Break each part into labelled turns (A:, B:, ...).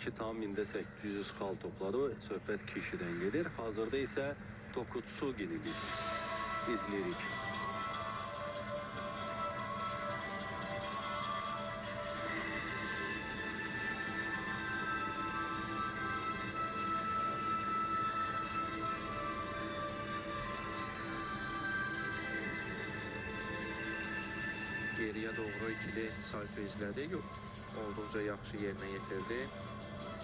A: 2,800 xal topladı. Söhbət kişidən gedir. Hazırda isə Tokutsugini biz izləyirik.
B: Geriyə doğru ikili salto izlədik. Olduqca yaxşı yerinə yetirdi.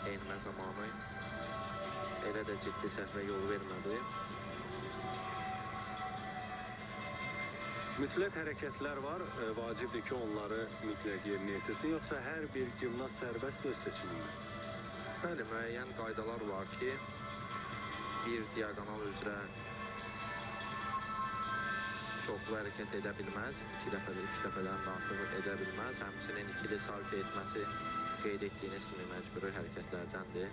B: Enmə zamanı elə də ciddi səhvə yol vermədi.
A: Mütləq hərəkətlər var. Vacibdir ki, onları mütləq yerinə yetirsin. Yoxsa hər bir gimnast sərbəst öz seçimində?
B: Bəli, müəyyən qaydalar var ki, bir diaqonal üzrə çoxlu hərəkət edə bilməz, 2 dəfədə, 3 dəfədən də artıq edə bilməz. Həmçinin ikili salto etməsi qeyd etdiyiniz kimi məcburi hərəkətlərdəndir.